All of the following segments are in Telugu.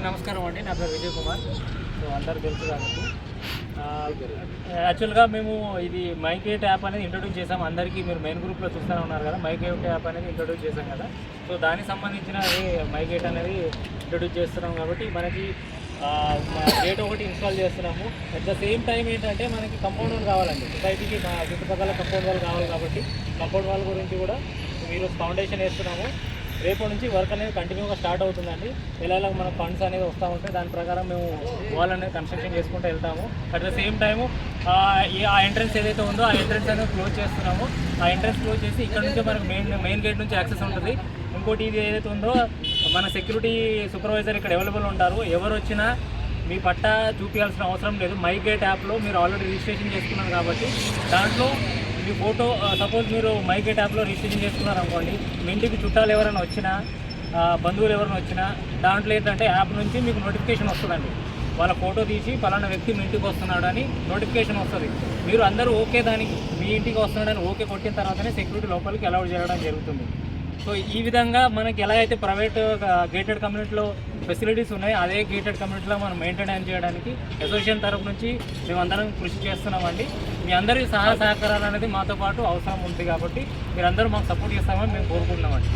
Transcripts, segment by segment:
అందరికీ నమస్కారం అండి. నా పేరు విజయ్ కుమార్. సో అందరు తెలుసు కాబట్టి యాక్చువల్గా మేము ఇది మైగేట్ యాప్ అనేది ఇంట్రొడ్యూస్ చేసాం. అందరికీ మీరు మెయిన్ గ్రూప్లో చూస్తూనే ఉన్నారు కదా, మైగేట్ యాప్ అనేది ఇంట్రొడ్యూస్ చేసాం కదా. సో దానికి సంబంధించిన మైగేట్ అనేది ఇంట్రొడ్యూస్ చేస్తున్నాం కాబట్టి మనకి గేట్ ఒకటి ఇన్స్టాల్ చేస్తున్నాము. అట్ ద సేమ్ టైం ఏంటంటే మనకి కంపౌండ్ వాల్ కావాలండి. సొసైటీకి మా చుట్టుపక్కల కంపౌండ్ వాల్ కావాలి కాబట్టి కంపౌండ్ వాల్ గురించి కూడా ఈరోజు ఫౌండేషన్ వేస్తున్నాము. రేపటి నుంచి వర్క్ అనేది కంటిన్యూగా స్టార్ట్ అవుతుందండి. ఎలా మన ఫండ్స్ అనేది వస్తూ ఉంటాయి, దాని ప్రకారం మేము వాల్ అనేది కన్స్ట్రక్షన్ చేసుకుంటూ వెళ్తాము. అట్ ద సేమ్ టైము ఆ ఎంట్రన్స్ ఏదైతే ఉందో ఆ ఎంట్రన్స్ అనేది క్లోజ్ చేస్తున్నాము. ఆ ఎంట్రన్స్ క్లోజ్ చేసి ఇక్కడ నుంచి మనకు మెయిన్ గేట్ నుంచి యాక్సెస్ ఉంటుంది. ఇంకోటి ఇది ఏదైతే ఉందో మన సెక్యూరిటీ సూపర్వైజర్ ఇక్కడ అవైలబుల్ ఉంటారు. ఎవరు వచ్చినా మీ పట్టా చూపించాల్సిన అవసరం లేదు. మైగేట్ యాప్లో మీరు ఆల్రెడీ రిజిస్ట్రేషన్ చేసుకున్నారు కాబట్టి దాంట్లో మీ ఫోటో సపోజ్ మీరు మైగేట్ యాప్లో రిజిస్ట్రేషన్ చేసుకున్నారు అనుకోండి, మీ ఇంటికి చుట్టాలు ఎవరైనా వచ్చినా బంధువులు ఎవరైనా వచ్చినా దాంట్లో ఏంటంటే యాప్ నుంచి మీకు నోటిఫికేషన్ వస్తుందండి. వాళ్ళ ఫోటో తీసి పలానా వ్యక్తి మీ ఇంటికి వస్తున్నాడు అని నోటిఫికేషన్ వస్తుంది. మీరు అందరూ ఓకే దానికి మీ ఇంటికి వస్తున్నాడని ఓకే కొట్టిన తర్వాతనే సెక్యూరిటీ లోపలికి అలౌ చేయడం జరుగుతుంది. సో ఈ విధంగా మనకి ఎలా అయితే ప్రైవేట్ గేటెడ్ కమ్యూనిటీలో ఫెసిలిటీస్ ఉన్నాయి, అదే గేటెడ్ కమ్యూనిటీలో మనం మెయింటైన్ చేయడానికి అసోసియేషన్ తరఫు నుంచి మేమందరం కృషి చేస్తున్నామండి. మీ అందరి సహాయ సహకారాలు అనేది మాతో పాటు అవసరం ఉంది కాబట్టి మీరందరూ మాకు సపోర్ట్ చేస్తామని మేము కోరుకుంటున్నామండి.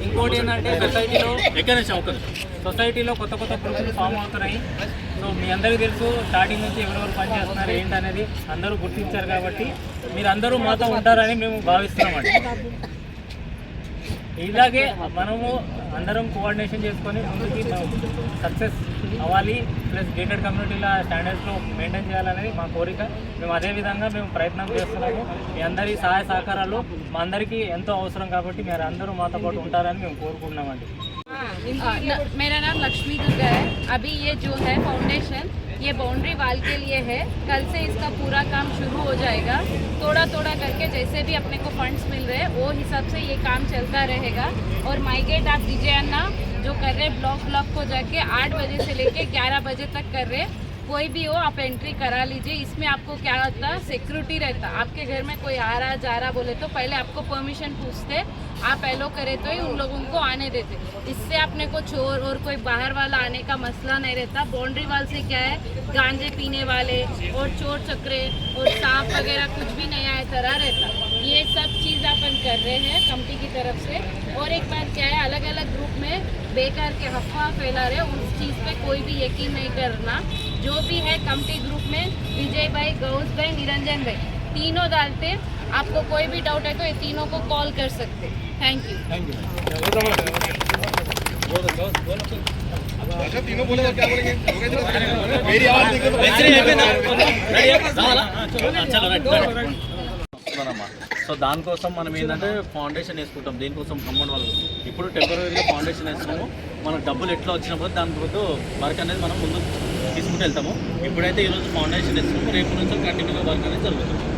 ఇంకోటి ఏంటంటే సొసైటీలో కొత్త గ్రూపులు ఫామ్ అవుతున్నాయి. సో మీ అందరికీ తెలుసు స్టార్టింగ్ నుంచి ఎవరెవరు పనిచేస్తున్నారు ఏంటనేది అందరూ గుర్తించారు కాబట్టి మీరందరూ మాతో ఉంటారని మేము భావిస్తున్నామండి. ఇలాగే మనము అందరం కోఆర్డినేషన్ చేసుకొని ముందుకి సక్సెస్ అవ్వాలి, ప్లస్ గేటెడ్ కమ్యూనిటీల స్టాండర్డ్స్లో మెయింటైన్ చేయాలనేది మా కోరిక. మేము అదేవిధంగా మేము ప్రయత్నం చేస్తున్నాము. మీ అందరి సహాయ సహకారాలు మా అందరికీ ఎంతో అవసరం కాబట్టి మీరు అందరూ మాతో పాటు ఉంటారని మేము కోరుకుంటున్నామండి. मेरा नाम लक्ष्मी दुर्गा है. अभी ये जो है फाउंडेशन ये बाउंड्री वाल के लिए है. कल से इसका पूरा काम शुरू हो जाएगा. थोड़ा करके जैसे भी अपने को फंड्स मिल रहे हैं वो हिसाब से ये काम चलता रहेगा. और माइगेट आप विजय अन्ना जो कर रहे ब्लॉक को जाके 8 बजे से लेके 11 बजे तक कर रहे, कोई भी हो आप एंट्री करा लीजिए. इसमें आपको क्या होता है, सिक्योरिटी रहता. आपके घर में कोई आ रहा जा रहा बोले तो पहले आपको परमिशन पूछते, आप एलो करे तो ही उन लोगों को आने देते. इससे अपने को चोर और कोई बाहर वाला आने का मसला नहीं रहता. बाउंड्री वाल से क्या है, गांजे पीने वाले और चोर चक्रे और सांप वगैरह कुछ भी नहीं आया तरह रहता. ये सब चीज़ अपन कर रहे हैं कमेटी की तरफ से. और एक बात क्या है, अलग अलग ग्रुप में बेकार के अफवाह फैला रहे, उस चीज़ पे कोई भी यकीन नहीं करना. जो भी है कमेटी ग्रुप में विजय भाई, गौस भाई, निरंजन भाई तीनों डालते. आपको कोई भी डाउट है तो ये तीनों को कॉल कर सकते. Thank you. तीनों बोले क्या बोलेंगे? मेरी आवाज సో దానికోసం మనం ఏంటంటే ఫౌండేషన్ వేసుకుంటాం. దీనికోసం కంపౌండ్ వాళ్ళు ఇప్పుడు టెంపరీగా ఫౌండేషన్ వేస్తున్నాము. మనకు డబ్బులు ఎట్లా వచ్చినప్పుడు దాని గురించి వర్క్ అనేది మనం ముందు తీసుకుంటూ వెళ్తాము. ఇప్పుడైతే ఈరోజు ఫౌండేషన్ వేస్తున్నాము, రేపు నుంచి కంటిన్యూగా వర్క్ అనేది జరుగుతుంది.